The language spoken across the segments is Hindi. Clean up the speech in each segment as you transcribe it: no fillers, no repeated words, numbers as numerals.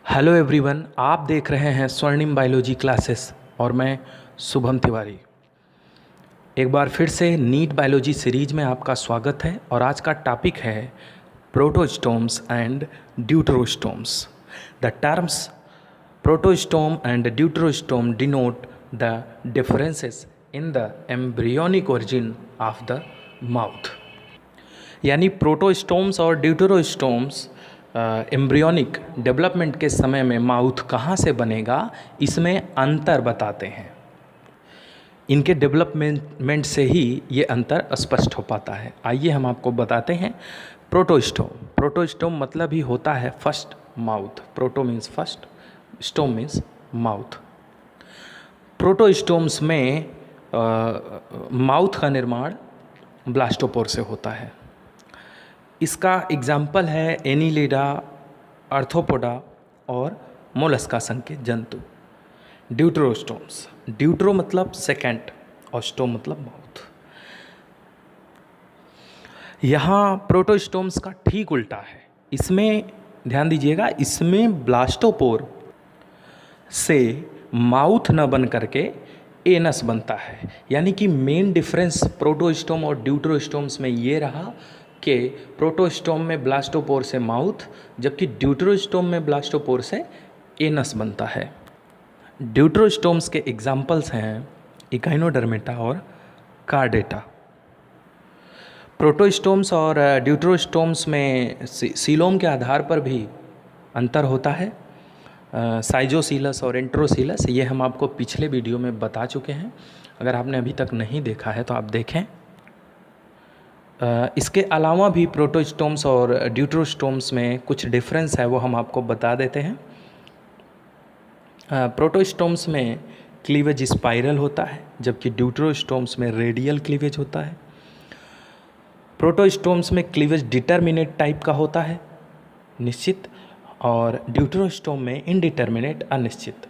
हेलो एवरीवन, आप देख रहे हैं स्वर्णिम बायोलॉजी क्लासेस और मैं शुभम तिवारी। एक बार फिर से नीट बायोलॉजी सीरीज में आपका स्वागत है और आज का टॉपिक है protostomes and deuterostomes. The terms protostome and deuterostome denote the differences in the embryonic origin of the mouth. यानी प्रोटोस्टोम्स और ड्यूटरोस्टोम्स एम्ब्रियोनिक डेवलपमेंट के समय में माउथ कहाँ से बनेगा, इसमें अंतर बताते हैं। इनके डेवलपमेंट से ही ये अंतर स्पष्ट हो पाता है। आइए हम आपको बताते हैं। प्रोटोस्टोम मतलब ही होता है first mouth. Proto means first, stome means mouth. Protostomes में माउथ का निर्माण ब्लास्टोपोर से होता है। इसका एग्जाम्पल है एनीलिडा, आर्थ्रोपोडा और मोलस्का संघ के जंतु। ड्यूटरोस्टोम्स, ड्यूटरो मतलब सेकेंड और स्टोम मतलब माउथ। यहाँ प्रोटोस्टोम्स का ठीक उल्टा है। इसमें ध्यान दीजिएगा, इसमें ब्लास्टोपोर से माउथ न बन करके एनस बनता है। यानी कि मेन डिफरेंस प्रोटोस्टोम और ड्यूटरोस्टोम्स में ये रहा कि प्रोटोस्टोम में ब्लास्टोपोर से माउथ, जबकि ड्यूटरोस्टोम में ब्लास्टोपोर से एनस बनता है। ड्यूटरोस्टोम्स के एग्जाम्पल्स हैं इकाइनोडर्मेटा और कार्डेटा। प्रोटोस्टोम्स और ड्यूटरोस्टोम्स में सीलोम के आधार पर भी अंतर होता है। साइजोसीलस और एंट्रोसीलस, ये हम आपको पिछले वीडियो में बता चुके हैं। अगर आपने अभी तक नहीं देखा है तो आप देखें। इसके अलावा भी प्रोटोस्टोम्स और ड्यूटरोस्टोम्स में कुछ डिफरेंस है, वो हम आपको बता देते हैं। प्रोटोस्टोम्स में क्लीवेज स्पाइरल होता है, जबकि ड्यूटरोस्टोम्स में रेडियल क्लीवेज होता है। प्रोटोस्टोम्स में क्लीवेज डिटर्मिनेट टाइप का होता है, निश्चित, और ड्यूटरोस्टोम में इनडिटर्मिनेट, अनिश्चित।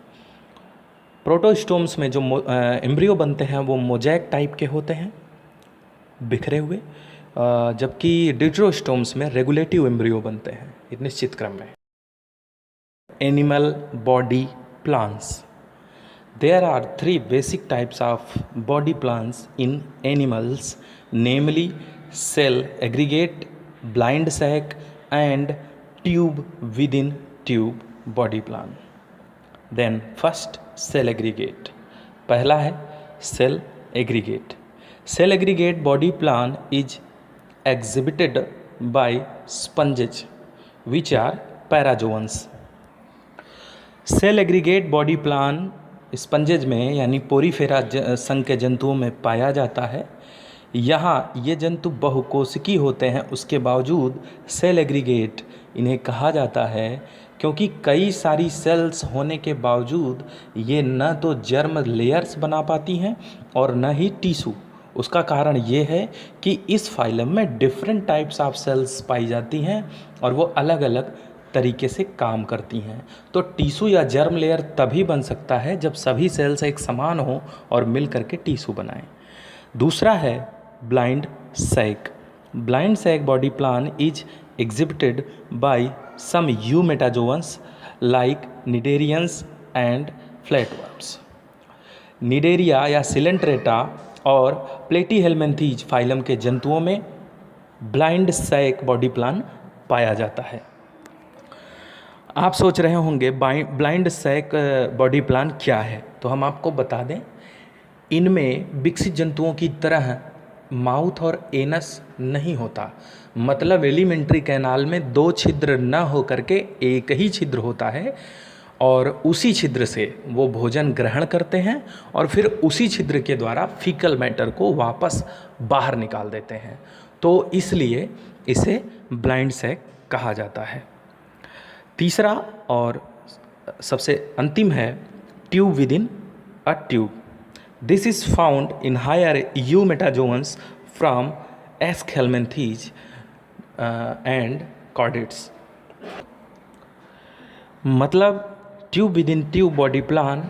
प्रोटोस्टोम्स में जो एम्ब्रियो बनते हैं वो मोजैक टाइप के होते हैं, बिखरे हुए, जबकि ड्यूटरोस्टोम्स में रेगुलेटिव एम्ब्रियो बनते हैं एक निश्चित क्रम में। Animal body plans. There are 3 basic types of body plans in animals, namely cell aggregate, blind sac and tube within tube body plan. Then first cell aggregate. पहला है cell aggregate. Cell aggregate body plan is exhibited by sponges which are parazoans. Cell aggregate body plan स्पंजेज में यानी पोरीफेरा संघ के जंतुओं में पाया जाता है। यहाँ ये जंतु बहुकोशिकी होते हैं, उसके बावजूद सेल एग्रीगेट इन्हें कहा जाता है, क्योंकि कई सारी सेल्स होने के बावजूद ये न तो जर्म लेयर्स बना पाती हैं और न ही टिश्यू। उसका कारण ये है कि इस फाइलम में डिफरेंट टाइप्स ऑफ सेल्स पाई जाती हैं और वो अलग अलग तरीके से काम करती हैं। तो टिश्यू या जर्म लेयर तभी बन सकता है जब सभी सेल्स एक समान हो और मिल करके टिश्यू बनाएं। दूसरा है blind sac. Blind sac body plan is exhibited by some eumetazoans like cnidarians and flatworms. Cnidaria या सिलेंट्रेटा और प्लेटीहेलमिन्थीज फाइलम के जंतुओं में ब्लाइंड सैक बॉडी प्लान पाया जाता है। आप सोच रहे होंगे ब्लाइंड सैक बॉडी प्लान क्या है, तो हम आपको बता दें। इनमें विकसित जंतुओं की तरह माउथ और एनस नहीं होता, मतलब एलिमेंट्री कैनाल में 2 छिद्र न हो करके एक ही छिद्र होता है और उसी छिद्र से वो भोजन ग्रहण करते हैं और फिर उसी छिद्र के द्वारा फीकल मैटर को वापस बाहर निकाल देते हैं। तो इसलिए इसे ब्लाइंड सैक कहा जाता है। तीसरा और सबसे अंतिम है tube within a tube. This is found in higher eumetazoans from aschelminthes and chordates. मतलब tube within tube body plan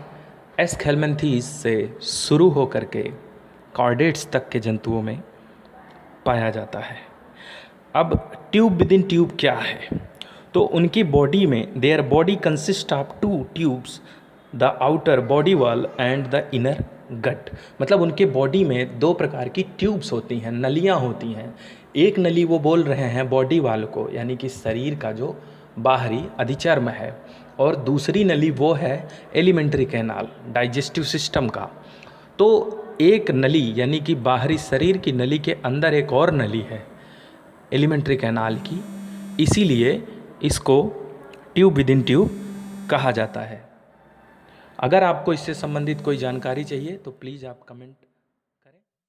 aschelminthes से शुरू हो करके कॉर्डेट्स तक के जंतुओं में पाया जाता है। अब ट्यूब विद इन ट्यूब क्या है? तो उनकी बॉडी में their body consist of 2 tubes, the outer body wall and the inner gut. मतलब उनके बॉडी में 2 प्रकार की ट्यूब्स होती हैं, नलियाँ होती हैं। एक नली वो बोल रहे हैं बॉडी वॉल को, यानी कि शरीर का जो बाहरी अधिचर्म है, और दूसरी नली वो है एलिमेंट्री कैनाल, डाइजेस्टिव सिस्टम का। तो एक नली यानी कि बाहरी शरीर की नली के अंदर एक और नली है एलिमेंट्री कैनाल की, इसीलिए इसको ट्यूब विद इन ट्यूब कहा जाता है। अगर आपको इससे संबंधित कोई जानकारी चाहिए तो प्लीज़ आप कमेंट